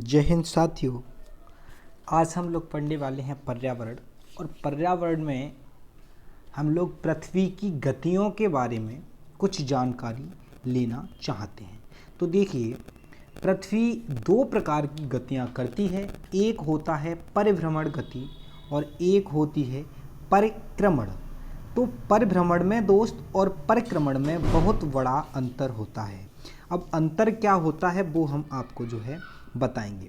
जय हिंद साथियों। आज हम लोग पढ़ने वाले हैं पर्यावरण। और पर्यावरण में हम लोग पृथ्वी की गतियों के बारे में कुछ जानकारी लेना चाहते हैं। तो देखिए, पृथ्वी दो प्रकार की गतियां करती है। एक होता है परिभ्रमण गति और एक होती है परिक्रमण। तो परिभ्रमण में दोस्त और परिक्रमण में बहुत बड़ा अंतर होता है। अब अंतर क्या होता है वो हम आपको जो है बताएंगे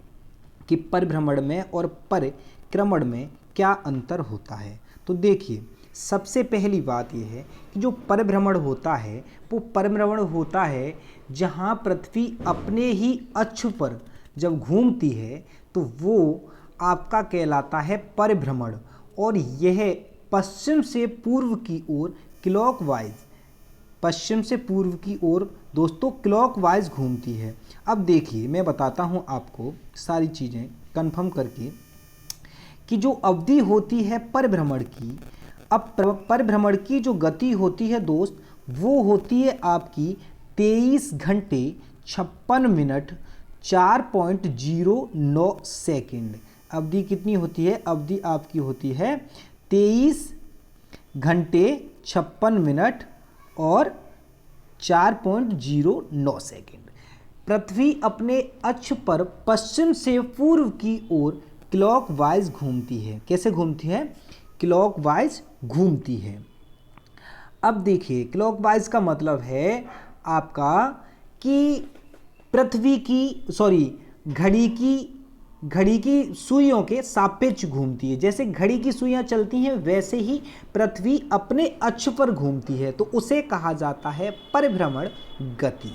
कि परिभ्रमण में और परिक्रमण में क्या अंतर होता है। तो देखिए, सबसे पहली बात यह है कि जो परिभ्रमण होता है वो परिभ्रमण होता है जहां पृथ्वी अपने ही अक्ष पर जब घूमती है तो वो आपका कहलाता है परिभ्रमण। और यह पश्चिम से पूर्व की ओर क्लॉकवाइज, पश्चिम से पूर्व की ओर दोस्तों क्लॉकवाइज घूमती है। अब देखिए, मैं बताता हूँ आपको सारी चीज़ें कंफर्म करके कि जो अवधि होती है परिभ्रमण की, अब परिभ्रमण की जो गति होती है दोस्त वो होती है आपकी 23 घंटे 56 मिनट 4.09 सेकेंड। अवधि कितनी होती है? अवधि आपकी होती है 23 घंटे 56 मिनट और 4.09 सेकेंड। पृथ्वी अपने अक्ष पर पश्चिम से पूर्व की ओर क्लॉकवाइज घूमती है। कैसे घूमती है? क्लॉकवाइज घूमती है। अब देखिए, क्लॉकवाइज का मतलब है आपका कि पृथ्वी की घड़ी की सुइयों के सापेक्ष घूमती है। जैसे घड़ी की सुइयां चलती हैं वैसे ही पृथ्वी अपने अक्ष पर घूमती है, तो उसे कहा जाता है परिभ्रमण गति।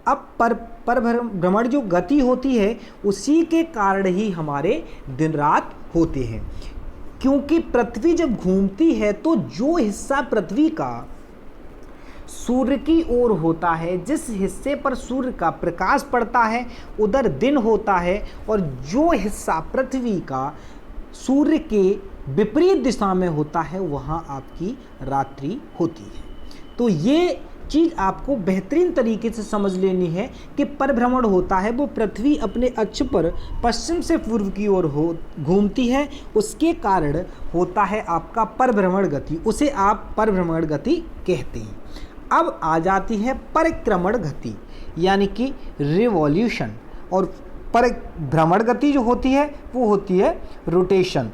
अब परिभ्रमण जो गति होती है उसी के कारण ही हमारे दिन रात होते हैं, क्योंकि पृथ्वी जब घूमती है तो जो हिस्सा पृथ्वी का सूर्य की ओर होता है, जिस हिस्से पर सूर्य का प्रकाश पड़ता है उधर दिन होता है, और जो हिस्सा पृथ्वी का सूर्य के विपरीत दिशा में होता है वहाँ आपकी रात्रि होती है। तो ये चीज़ आपको बेहतरीन तरीके से समझ लेनी है कि परिभ्रमण होता है वो पृथ्वी अपने अक्ष पर पश्चिम से पूर्व की ओर घूमती है, उसके कारण होता है आपका परिभ्रमण गति, उसे आप परिभ्रमण गति कहते हैं। अब आ जाती है परिक्रमण गति यानी कि रिवॉल्यूशन। और परिभ्रमण गति जो होती है वो होती है रोटेशन।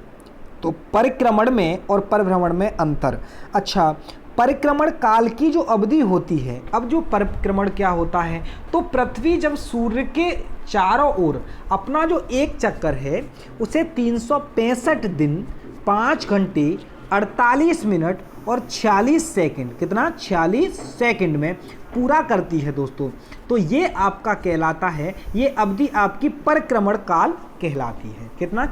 तो परिक्रमण में और परिभ्रमण में अंतर। अच्छा, परिक्रमण काल की जो अवधि होती है, अब जो परिक्रमण क्या होता है, तो पृथ्वी जब सूर्य के चारों ओर अपना जो एक चक्कर है उसे 365 दिन 5 घंटे 48 मिनट और 46 सेकंड, कितना 46 सेकंड में पूरा करती है दोस्तों। तो ये आपका कहलाता है, ये अवधि आपकी परिक्रमण काल कहलाती है। कितना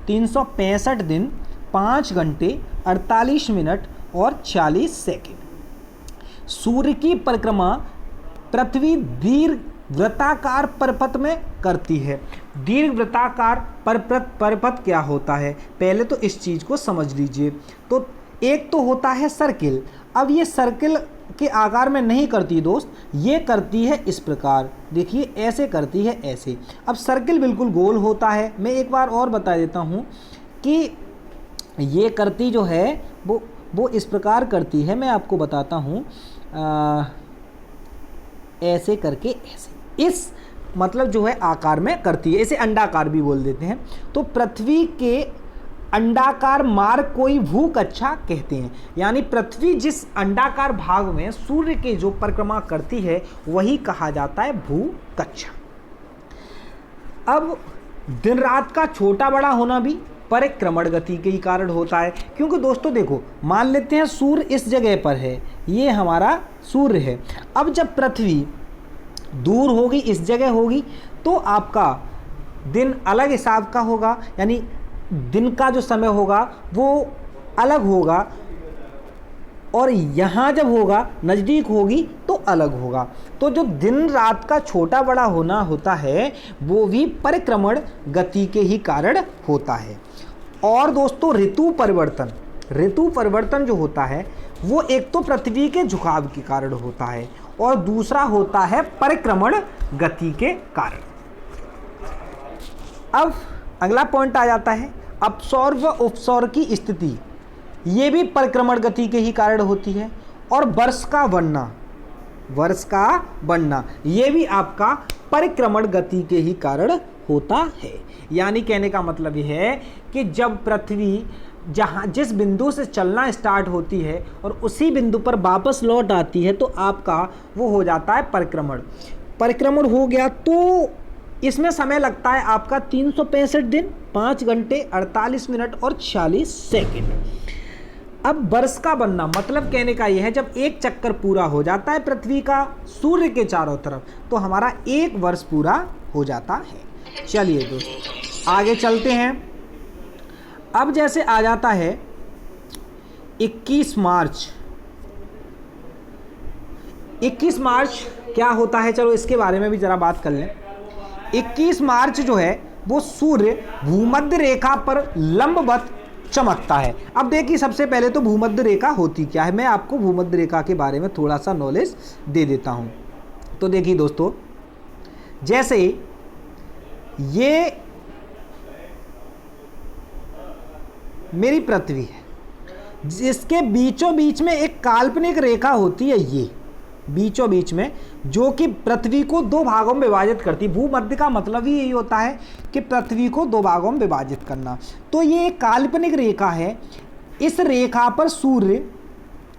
365 दिन 5 घंटे 48 मिनट और 40 सेकंड। सूर्य की परिक्रमा पृथ्वी दीर्घ वृत्ताकार परिपथ में करती है। दीर्घ वृत्ताकार परिपथ क्या होता है, पहले तो इस चीज़ को समझ लीजिए। तो एक तो होता है सर्किल। अब ये सर्किल के आकार में नहीं करती दोस्त, ये करती है इस प्रकार, देखिए ऐसे करती है, ऐसे। अब सर्किल बिल्कुल गोल होता है। मैं एक बार और बता देता हूँ कि ये करती जो है वो इस प्रकार करती है। मैं आपको बताता हूँ, ऐसे करके, ऐसे, इस मतलब जो है आकार में करती है। इसे अंडाकार भी बोल देते हैं। तो पृथ्वी के अंडाकार मार्ग को ही भूकक्षा कहते हैं, यानी पृथ्वी जिस अंडाकार भाग में सूर्य के जो परिक्रमा करती है वही कहा जाता है भूकक्षा। अब दिन रात का छोटा बड़ा होना भी परिक्रमण गति के ही कारण होता है, क्योंकि दोस्तों देखो, मान लेते हैं सूर्य इस जगह पर है, ये हमारा सूर्य है। अब जब पृथ्वी दूर होगी, इस जगह होगी, तो आपका दिन अलग हिसाब का होगा, यानी दिन का जो समय होगा वो अलग होगा, और यहाँ जब होगा नज़दीक होगी तो अलग होगा। तो जो दिन रात का छोटा बड़ा होना होता है वो भी परिक्रमण गति के ही कारण होता है। और दोस्तों, ऋतु परिवर्तन जो होता है वो एक तो पृथ्वी के झुकाव के कारण होता है और दूसरा होता है परिक्रमण गति के कारण। अब अगला पॉइंट आ जाता है अपसौर व उपसौर की स्थिति, ये भी परिक्रमण गति के ही कारण होती है। और वर्ष का बनना ये भी आपका परिक्रमण गति के ही कारण होता है। यानी कहने का मतलब यह है कि जब पृथ्वी जिस बिंदु से चलना स्टार्ट होती है और उसी बिंदु पर वापस लौट आती है तो आपका वो हो जाता है परिक्रमण हो गया। तो इसमें समय लगता है आपका 365 दिन, 5 घंटे 48 मिनट और 46 सेकंड। अब वर्ष का बनना मतलब कहने का यह है जब एक चक्कर पूरा हो जाता है पृथ्वी का सूर्य के चारों तरफ तो हमारा एक वर्ष पूरा हो जाता है। चलिए दोस्तों आगे चलते हैं। अब जैसे आ जाता है 21 मार्च। 21 मार्च क्या होता है, चलो इसके बारे में भी जरा बात कर लें। 21 मार्च जो है वो सूर्य भूमध्य रेखा पर लंबवत चमकता है। अब देखिए सबसे पहले तो भूमध्य रेखा होती क्या है, मैं आपको भूमध्य रेखा के बारे में थोड़ा सा नॉलेज दे देता हूं। तो देखिए दोस्तों, जैसे ये मेरी पृथ्वी है, जिसके बीचों बीच में एक काल्पनिक रेखा होती है, ये बीचों बीच में, जो कि पृथ्वी को दो भागों में विभाजित करती है। भूमध्य का मतलब ही यही होता है कि पृथ्वी को दो भागों में विभाजित करना। तो ये एक काल्पनिक रेखा है, इस रेखा पर सूर्य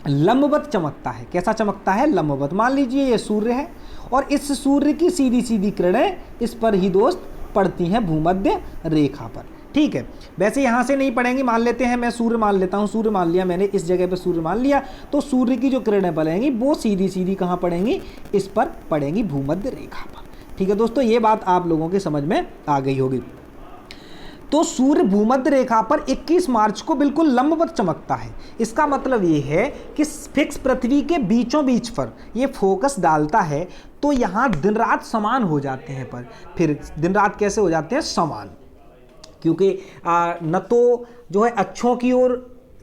लंबवत चमकता है। कैसा चमकता है? लंबवत। मान लीजिए ये सूर्य है और इस सूर्य की सीधी सीधी किरणें इस पर ही दोस्त पड़ती हैं भूमध्य रेखा पर। ठीक है, वैसे यहाँ से नहीं पड़ेंगी, मान लेते हैं मैं सूर्य मान लेता हूँ, सूर्य मान लिया मैंने, इस जगह पे सूर्य मान लिया, तो सूर्य की जो किरणें पड़ेंगी वो सीधी सीधी कहाँ पड़ेंगी? इस पर पड़ेंगी, भूमध्य रेखा पर। ठीक है दोस्तों, ये बात आप लोगों के समझ में आ गई होगी। तो सूर्य भूमध्य रेखा पर 21 मार्च को बिल्कुल लंबवत चमकता है। इसका मतलब ये है कि फिक्स पृथ्वी के बीचों बीच पर ये फोकस डालता है, तो यहाँ दिन रात समान हो जाते हैं। पर फिर दिन रात कैसे हो जाते हैं? समान, क्योंकि न तो जो है अक्षों की ओर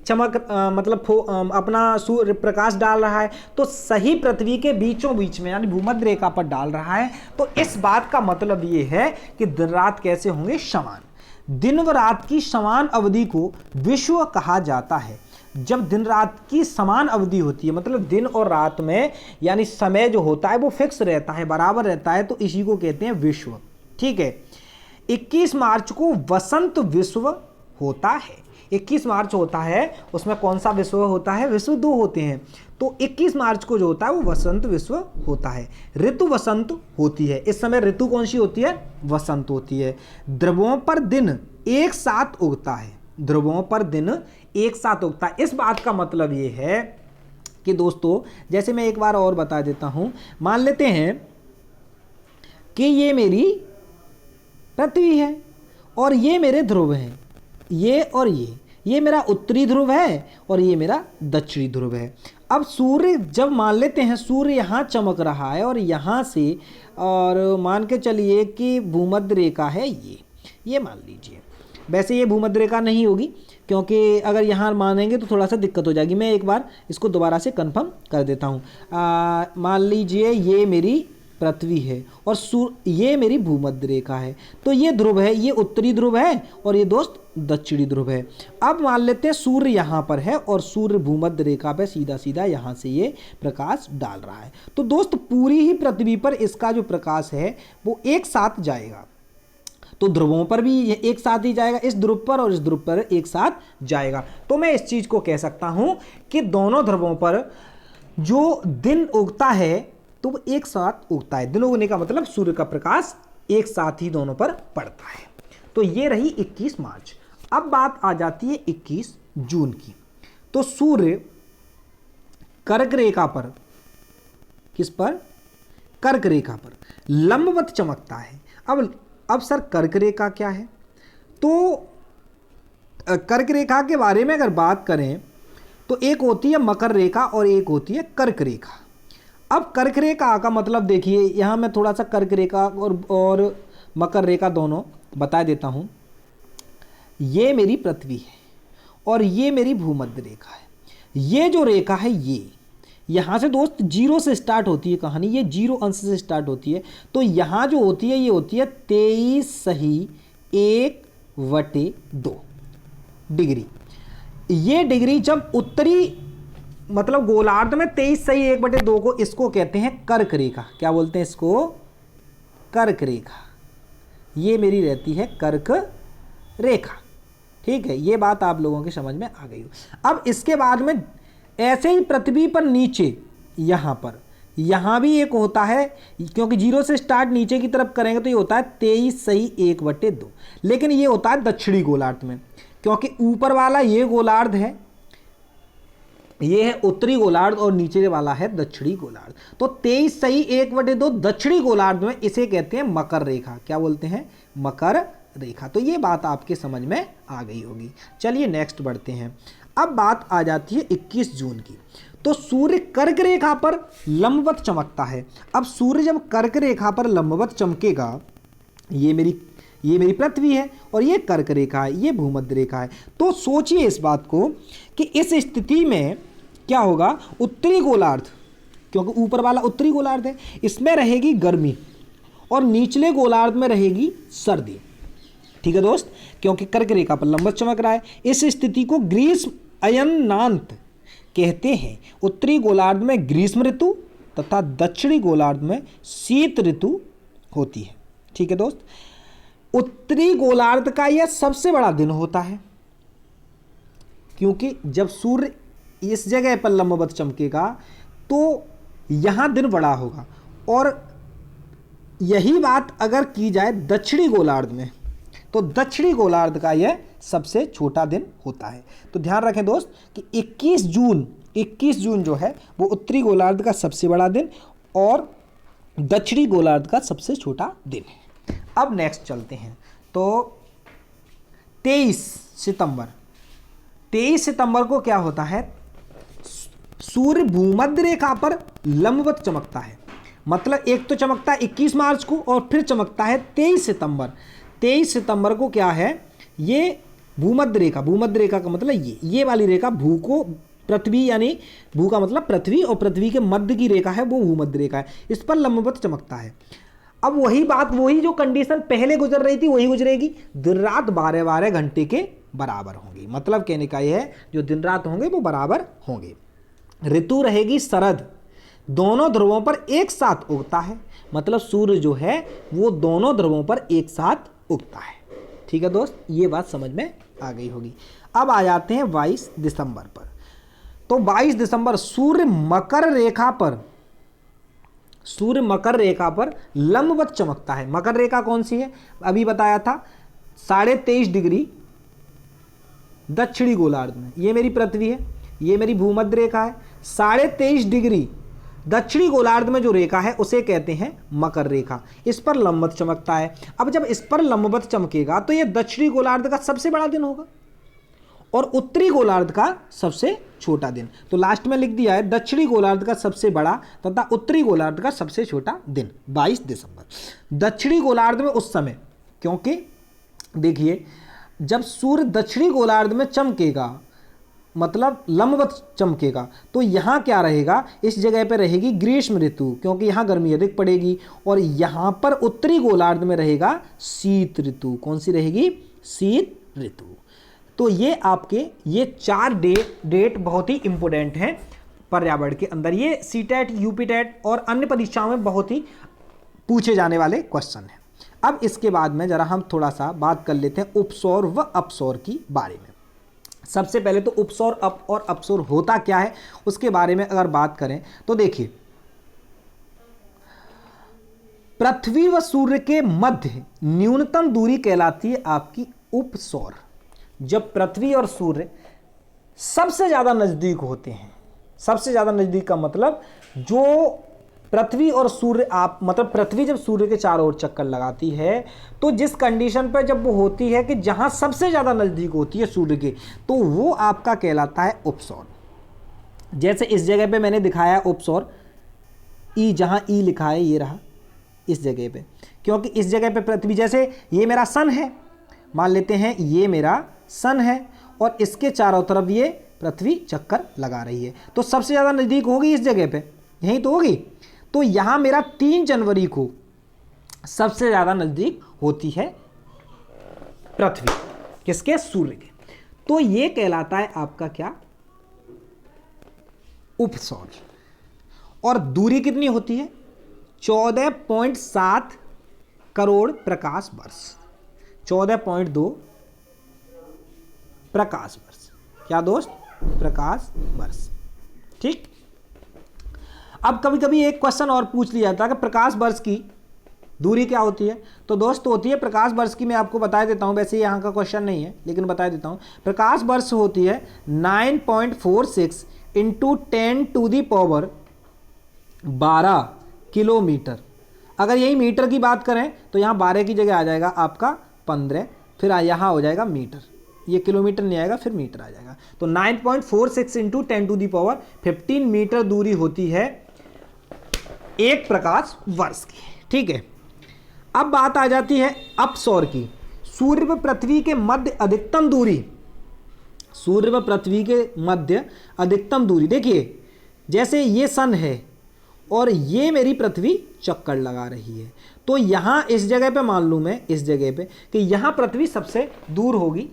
चमक मतलब अपना सूर्य प्रकाश डाल रहा है, तो सही पृथ्वी के बीचों बीच में यानी भूमध्य रेखा पर डाल रहा है। तो इस बात का मतलब ये है कि दिन रात कैसे होंगे? समान। दिन व रात की समान अवधि को विश्व कहा जाता है। जब दिन रात की समान अवधि होती है, मतलब दिन और रात में यानी समय जो होता है वो फिक्स रहता है, बराबर रहता है, तो इसी को कहते हैं विश्व। ठीक है, 21 मार्च को वसंत विश्व होता है। 21 मार्च होता है, उसमें कौन सा विश्व होता है? विश्व दो होते हैं, तो 21 मार्च को जो होता है वो वसंत विश्व होता है। ऋतु वसंत होती है। इस समय ऋतु कौन सी होती है? वसंत होती है। ध्रुवों पर दिन एक साथ उगता है। ध्रुवों पर दिन एक साथ उगता है। इस बात का मतलब ये है कि दोस्तों, जैसे मैं एक बार और बता देता हूं, मान लेते हैं कि ये मेरी पृथ्वी है और ये मेरे ध्रुव हैं, ये और ये मेरा उत्तरी ध्रुव है और ये मेरा दक्षिणी ध्रुव है। अब सूर्य, जब मान लेते हैं सूर्य यहाँ चमक रहा है और यहाँ से, और मान के चलिए कि भूमध्य रेखा है ये मान लीजिए। वैसे ये भूमध्य रेखा नहीं होगी, क्योंकि अगर यहाँ मानेंगे तो थोड़ा सा दिक्कत हो जाएगी। मैं एक बार इसको दोबारा से कंफर्म कर देता हूँ। मान लीजिए ये मेरी पृथ्वी है और ये मेरी भूमध्य रेखा है, तो ये ध्रुव है, ये उत्तरी ध्रुव है और ये दोस्त दक्षिणी ध्रुव है। अब मान लेते हैं सूर्य यहाँ पर है और सूर्य भूमध्य रेखा पे सीधा सीधा यहाँ से ये प्रकाश डाल रहा है, तो दोस्त पूरी ही पृथ्वी पर इसका जो प्रकाश है वो एक साथ जाएगा। तो ध्रुवों पर भी ये एक साथ ही जाएगा, इस ध्रुव पर और इस ध्रुव पर एक साथ जाएगा। तो मैं इस चीज को कह सकता हूं कि दोनों ध्रुवों पर जो दिन उगता है तो वो एक साथ उगता है। दिन उगने का मतलब सूर्य का प्रकाश एक साथ ही दोनों पर पड़ता है। तो ये रही 21 मार्च। अब बात आ जाती है 21 जून की। तो सूर्य कर्क रेखा पर, किस पर? कर्क रेखा पर लंबवत चमकता है। अब सर कर्क रेखा क्या है? तो कर्क रेखा के बारे में अगर बात करें तो एक होती है मकर रेखा और एक होती है कर्क रेखा। अब कर्क रेखा का मतलब देखिए, यहाँ मैं थोड़ा सा कर्क रेखा और मकर रेखा दोनों बता देता हूँ। ये मेरी पृथ्वी है और ये मेरी भूमध्य रेखा है। ये जो रेखा है ये यहाँ से दोस्त जीरो से स्टार्ट होती है कहानी, ये जीरो अंश से स्टार्ट होती है। तो यहाँ जो होती है ये होती है 23 सही 1/2 डिग्री। ये डिग्री जब उत्तरी मतलब गोलार्ध में 23 सही 1/2 को, इसको कहते हैं कर्क रेखा। क्या बोलते हैं इसको? कर्क रेखा। ये मेरी रहती है कर्क रेखा। ठीक है, ये बात आप लोगों की समझ में आ गई हो। अब इसके बाद में ऐसे ही पृथ्वी पर नीचे यहाँ भी एक होता है, क्योंकि 0 से स्टार्ट नीचे की तरफ करेंगे तो ये होता है 23 सही 1/2, लेकिन ये होता है दक्षिणी गोलार्ध में, क्योंकि ऊपर वाला ये गोलार्ध है, ये है उत्तरी गोलार्ध और नीचे वाला है दक्षिणी गोलार्ध। तो 23 सही 1/2 दक्षिणी गोलार्ध में, इसे कहते हैं मकर रेखा। क्या बोलते हैं? मकर रेखा। तो ये बात आपके समझ में आ गई होगी। चलिए नेक्स्ट बढ़ते हैं। अब बात आ जाती है 21 जून की। तो सूर्य कर्क रेखा पर लंबवत चमकता है। अब सूर्य जब कर्क रेखा पर लंबवत चमकेगा, ये मेरी पृथ्वी है और ये कर्क रेखा है, ये भूमध्य रेखा है। तो सोचिए इस बात को कि इस स्थिति में क्या होगा? उत्तरी गोलार्ध, क्योंकि ऊपर वाला उत्तरी गोलार्ध है, इसमें रहेगी गर्मी और निचले गोलार्ध में रहेगी सर्दी। ठीक है दोस्त, क्योंकि कर्क रेखा पर लंबवत चमक रहा है। इस स्थिति को ग्रीष्म अयनांत कहते हैं। उत्तरी गोलार्ध में ग्रीष्म ऋतु तथा दक्षिणी गोलार्ध में शीत ऋतु होती है। ठीक है दोस्त, उत्तरी गोलार्ध का यह सबसे बड़ा दिन होता है, क्योंकि जब सूर्य इस जगह पर लंबवत चमकेगा तो यहां दिन बड़ा होगा। और यही बात अगर की जाए दक्षिणी गोलार्ध में, तो दक्षिणी गोलार्ध का यह सबसे छोटा दिन होता है। तो ध्यान रखें दोस्त कि 21 जून जो है वो उत्तरी गोलार्ध का सबसे बड़ा दिन और दक्षिणी गोलार्ध का सबसे छोटा दिन है। अब नेक्स्ट चलते हैं। तो 23 सितंबर को क्या होता है? सूर्य भूमध्य रेखा पर लंबवत चमकता है। मतलब एक तो चमकता है 21 मार्च को और फिर चमकता है 23 सितंबर। 23 सितंबर को क्या है? ये भूमध्य रेखा का मतलब ये वाली रेखा भू को पृथ्वी, यानी भू का मतलब पृथ्वी और पृथ्वी के मध्य की रेखा है वो भूमध्य रेखा है, इस पर लंबवत चमकता है। अब वही जो कंडीशन पहले गुजर रही थी वही गुजरेगी। दिन रात 12 घंटे के बराबर होंगी। मतलब कहने का यह है जो दिन रात होंगे वो बराबर होंगे। ऋतु रहेगी शरद, दोनों ध्रुवों पर एक साथ उगता है। मतलब सूर्य जो है वो दोनों ध्रुवों पर एक साथ उगता है। ठीक है दोस्त, ये बात समझ में आ गई होगी। अब आ जाते हैं 22 दिसंबर पर। तो 22 दिसंबर सूर्य मकर रेखा पर लंबवत चमकता है। मकर रेखा कौन सी है? अभी बताया था 23.5 डिग्री दक्षिणी गोलार्ध में। ये मेरी पृथ्वी है, ये मेरी भूमध्य रेखा है। 23.5 डिग्री दक्षिणी गोलार्ध में जो रेखा है उसे कहते हैं मकर रेखा। इस पर लंबवत चमकता है। अब जब इस पर लंबवत चमकेगा तो यह दक्षिणी गोलार्ध का सबसे बड़ा दिन होगा और उत्तरी गोलार्ध का सबसे छोटा दिन। तो लास्ट में लिख दिया है दक्षिणी गोलार्ध का सबसे बड़ा तथा उत्तरी गोलार्ध का सबसे छोटा दिन 22 दिसंबर। दक्षिणी गोलार्ध में उस समय, क्योंकि देखिए जब सूर्य दक्षिणी गोलार्ध में चमकेगा मतलब लंबवत चमकेगा तो यहाँ क्या रहेगा? इस जगह पे रहेगी ग्रीष्म ऋतु, क्योंकि यहाँ गर्मी अधिक पड़ेगी। और यहाँ पर उत्तरी गोलार्ध में रहेगा शीत ऋतु। कौन सी रहेगी? शीत ऋतु। तो ये आपके ये 4 डेट बहुत ही इंपॉर्टेंट हैं पर्यावरण के अंदर। ये सीटेट, यूपीटेट और अन्य परीक्षाओं में बहुत ही पूछे जाने वाले क्वेश्चन हैं। अब इसके बाद में जरा हम थोड़ा सा बात कर लेते हैं उपसौर व अपसौर की बारे में। सबसे पहले तो उपसौर और अपसौर होता क्या है उसके बारे में अगर बात करें तो देखिए, पृथ्वी व सूर्य के मध्य न्यूनतम दूरी कहलाती है आपकी उपसौर। जब पृथ्वी और सूर्य सबसे ज्यादा नजदीक होते हैं, सबसे ज्यादा नजदीक का मतलब जो पृथ्वी और सूर्य मतलब पृथ्वी जब सूर्य के चारों ओर चक्कर लगाती है तो जिस कंडीशन पर जब वो होती है कि जहां सबसे ज्यादा नजदीक होती है सूर्य के, तो वो आपका कहलाता है उपसौर। जैसे इस जगह पे मैंने दिखाया है उपसौर, ई जहां ई लिखा है ये रहा इस जगह पे, क्योंकि इस जगह पे पृथ्वी, जैसे ये मेरा सन है, मान लेते हैं ये मेरा सन है और इसके चारों तरफ ये पृथ्वी चक्कर लगा रही है, तो सबसे ज्यादा नजदीक होगी इस जगह पे, यही तो होगी। तो यहां मेरा 3 जनवरी को सबसे ज्यादा नजदीक होती है पृथ्वी, किसके? सूर्य के। तो ये कहलाता है आपका क्या? उपसौर। और दूरी कितनी होती है? 14.7 करोड़ प्रकाश वर्ष, 14.2 प्रकाश वर्ष। क्या दोस्त? प्रकाश वर्ष। ठीक। अब कभी कभी एक क्वेश्चन और पूछ लिया जाता है कि प्रकाश वर्ष की दूरी क्या होती है? तो दोस्त होती है प्रकाश वर्ष की, मैं आपको बता देता हूं, वैसे यहाँ का क्वेश्चन नहीं है लेकिन बता देता हूं। प्रकाश वर्ष होती है 9.46 इंटू 10⁻12 किलोमीटर। अगर यही मीटर की बात करें तो यहाँ 12 की जगह आ जाएगा आपका 15, फिर यहाँ हो जाएगा मीटर, ये किलोमीटर नहीं आएगा, फिर मीटर आ जाएगा। तो 9.46 इंटू 10⁻15 मीटर दूरी होती है एक प्रकाश वर्ष की। ठीक है। अब बात आ जाती है अपसौर की। सूर्य व पृथ्वी के मध्य अधिकतम दूरी, सूर्य व पृथ्वी के मध्य अधिकतम दूरी, देखिए जैसे ये सन है और ये मेरी पृथ्वी चक्कर लगा रही है, तो यहाँ इस जगह पे मान लूँ मैं, इस जगह पे कि यहाँ पृथ्वी सबसे दूर होगी,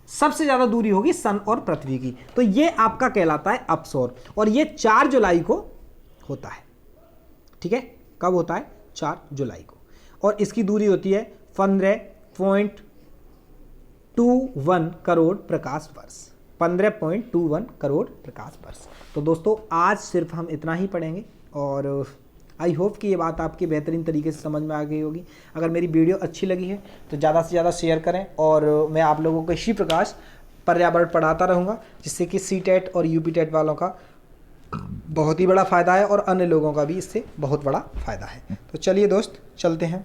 सबसे ज़्यादा दूरी होगी सन और पृथ्वी की, तो ये आपका कहलाता है अपसौर। और ये 4 जुलाई को होता है। ठीक है। कब होता है? 4 जुलाई को। और इसकी दूरी होती है 15.21 करोड़ प्रकाश वर्ष, 15.21 करोड़ प्रकाश वर्ष। तो दोस्तों आज सिर्फ हम इतना ही पढ़ेंगे और आई होप कि ये बात आपके बेहतरीन तरीके से समझ में आ गई होगी। अगर मेरी वीडियो अच्छी लगी है तो ज़्यादा से ज़्यादा शेयर करें और मैं आप लोगों को इसी प्रकार पर्यावरण पढ़ाता रहूँगा, जिससे कि CTET और UP-TET वालों का बहुत ही बड़ा फ़ायदा है और अन्य लोगों का भी इससे बहुत बड़ा फ़ायदा है। तो चलिए दोस्त चलते हैं।